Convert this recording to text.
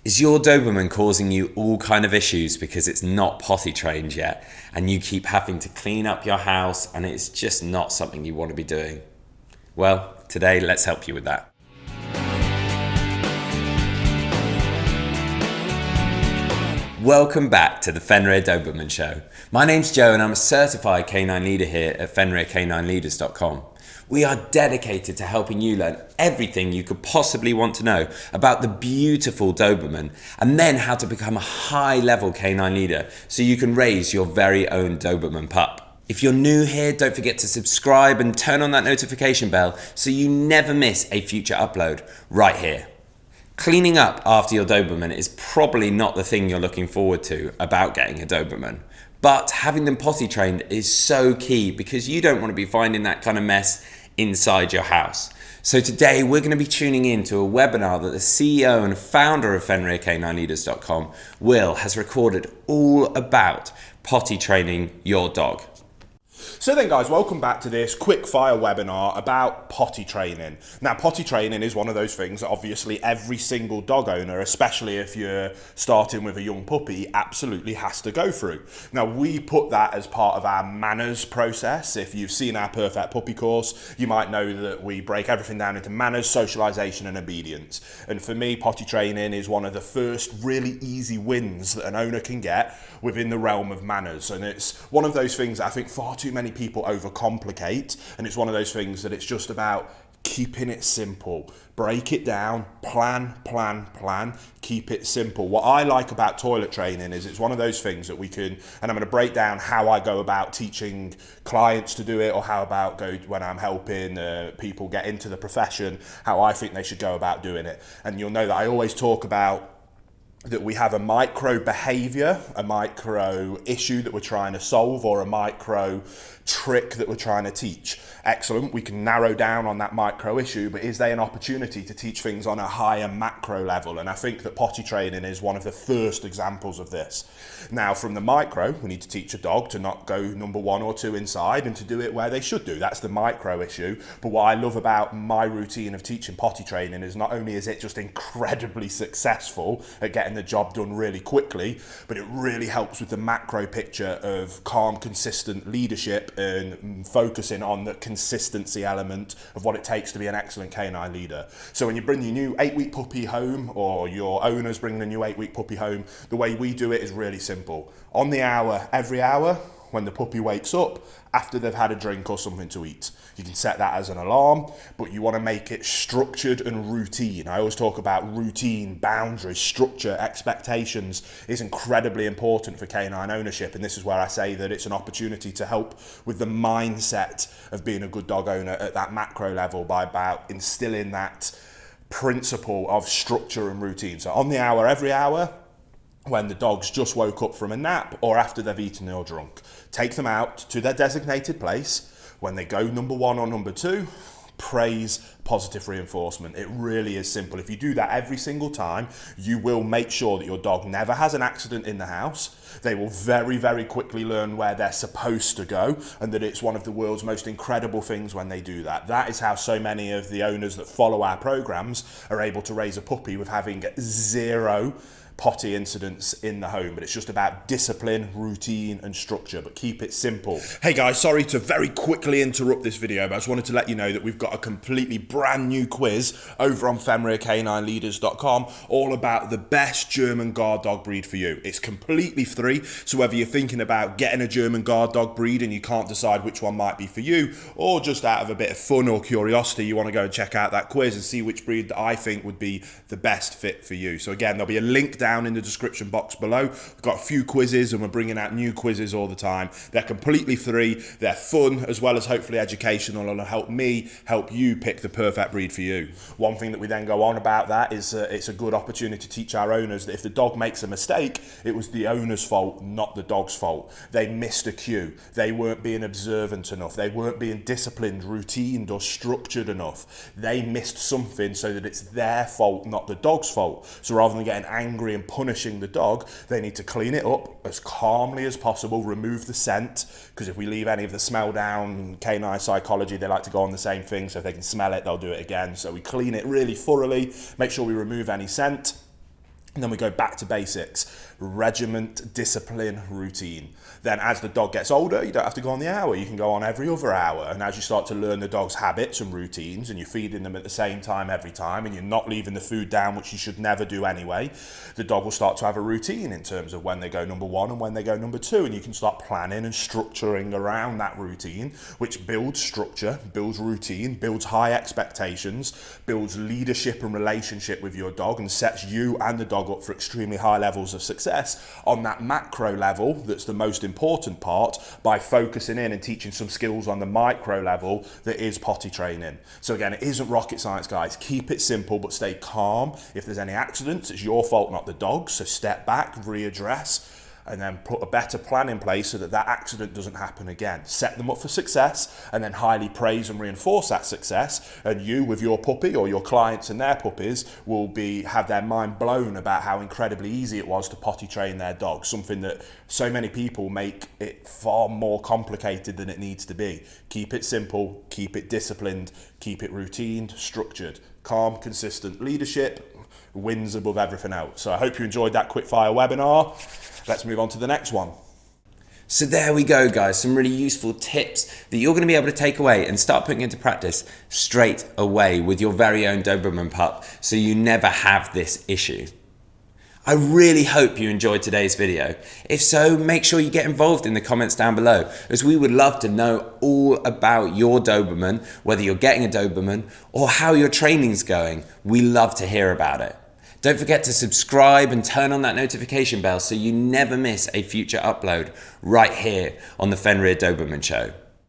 Is your Doberman causing you all kind of issues because it's not potty trained yet and you keep having to clean up your house and it's just not something you want to be doing? Well, today let's help you with that. Welcome back to the Fenrir Doberman Show. My name's Joe and I'm a certified canine leader here at FenrirCanineLeaders.com. We are dedicated to helping you learn everything you could possibly want to know about the beautiful Doberman and then how to become a high-level canine leader so you can raise your very own Doberman pup. If you're new here, don't forget to subscribe and turn on that notification bell so you never miss a future upload right here. Cleaning up after your Doberman is probably not the thing you're looking forward to about getting a Doberman. But having them potty trained is so key because you don't want to be finding that kind of mess inside your house. So today we're going to be tuning in to a webinar that the CEO and founder of FenrirCanineLeaders.com, Will, has recorded all about potty training your dog. So then guys, welcome back to this quick fire webinar about potty training. Now potty training is one of those things that obviously every single dog owner, especially if you're starting with a young puppy, absolutely has to go through. Now we put that as part of our manners process. If you've seen our Perfect Puppy course, you might know that we break everything down into manners, socialization and obedience. And for me, potty training is one of the first really easy wins that an owner can get within the realm of manners. And it's one of those things that I think far too many people overcomplicate, and it's one of those things that it's just about keeping it simple. Break it down, plan, keep it simple. What I like about toilet training is it's one of those things that we can, and I'm going to break down how I go about teaching clients to do it, or how about go when I'm helping people get into the profession, how I think they should go about doing it. And you'll know that I always talk about that we have a micro behavior, a micro issue that we're trying to solve, or a micro trick that we're trying to teach. Excellent, we can narrow down on that micro issue, but is there an opportunity to teach things on a higher macro level? And I think that potty training is one of the first examples of this. Now from the micro, we need to teach a dog to not go number 1 or 2 inside and to do it where they should do. That's the micro issue. But what I love about my routine of teaching potty training is not only is it just incredibly successful at getting the job done really quickly, but it really helps with the macro picture of calm, consistent leadership and focusing on the consistency element of what it takes to be an excellent canine leader. So when you bring your new 8-week puppy home, or your owner's bringing a new 8-week puppy home, the way we do it is really simple. On the hour, every hour, when the puppy wakes up, after they've had a drink or something to eat. You can set that as an alarm, but you want to make it structured and routine. I always talk about routine, boundaries, structure, expectations is incredibly important for canine ownership, and this is where I say that it's an opportunity to help with the mindset of being a good dog owner at that macro level by about instilling that principle of structure and routine. So on the hour, every hour, when the dog's just woke up from a nap or after they've eaten or drunk, take them out to their designated place. When they go number 1 or number 2, praise, positive reinforcement. It really is simple. If you do that every single time, you will make sure that your dog never has an accident in the house. They will very, very quickly learn where they're supposed to go, and that it's one of the world's most incredible things when they do that. That is how so many of the owners that follow our programs are able to raise a puppy with having 0 potty incidents in the home. But it's just about discipline, routine and structure, but keep it simple. Hey guys, sorry to very quickly interrupt this video, but I just wanted to let you know that we've got a completely brand new quiz over on FenrirCanineLeaders.com all about the best German guard dog breed for you. It's completely free, so whether you're thinking about getting a German guard dog breed and you can't decide which one might be for you, or just out of a bit of fun or curiosity you want to go and check out that quiz and see which breed that I think would be the best fit for you. So again, there'll be a link down in the description box below. We've got a few quizzes and we're bringing out new quizzes all the time. They're completely free, they're fun, as well as hopefully educational, and will help me help you pick the perfect breed for you. One thing that we then go on about that is it's a good opportunity to teach our owners that if the dog makes a mistake, it was the owner's fault, not the dog's fault. They missed a cue, they weren't being observant enough, they weren't being disciplined, routined or structured enough. They missed something, so that it's their fault, not the dog's fault. So rather than getting angry and punishing the dog, they need to clean it up as calmly as possible, remove the scent, because if we leave any of the smell down, canine psychology, they like to go on the same thing, so if they can smell it, they'll do it again. So we clean it really thoroughly, make sure we remove any scent, And then we go back to basics: regiment, discipline, routine. Then as the dog gets older, you don't have to go on the hour, you can go on every other hour. And as you start to learn the dog's habits and routines, and you're feeding them at the same time every time, and you're not leaving the food down, which you should never do anyway, the dog will start to have a routine in terms of when they go number one and when they go number two. And you can start planning and structuring around that routine, which builds structure, builds routine, builds high expectations, builds leadership and relationship with your dog, and sets you and the dog up for extremely high levels of success on that macro level. That's the most important part, by focusing in and teaching some skills on the micro level that is potty training. So again, it isn't rocket science, guys. Keep it simple, but stay calm. If there's any accidents, it's your fault, not the dog. So step back, readdress, and then put a better plan in place so that that accident doesn't happen again. Set them up for success, and then highly praise and reinforce that success. And you, with your puppy, or your clients and their puppies, will have their mind blown about how incredibly easy it was to potty train their dog. Something that so many people make it far more complicated than it needs to be. Keep it simple, keep it disciplined, keep it routine, structured. Calm, consistent leadership wins above everything else. So I hope you enjoyed that quickfire webinar. Let's move on to the next one. So there we go, guys. Some really useful tips that you're going to be able to take away and start putting into practice straight away with your very own Doberman pup, so you never have this issue. I really hope you enjoyed today's video. If so, make sure you get involved in the comments down below, as we would love to know all about your Doberman, whether you're getting a Doberman or how your training's going. We love to hear about it. Don't forget to subscribe and turn on that notification bell so you never miss a future upload right here on the Fenrir Doberman Show.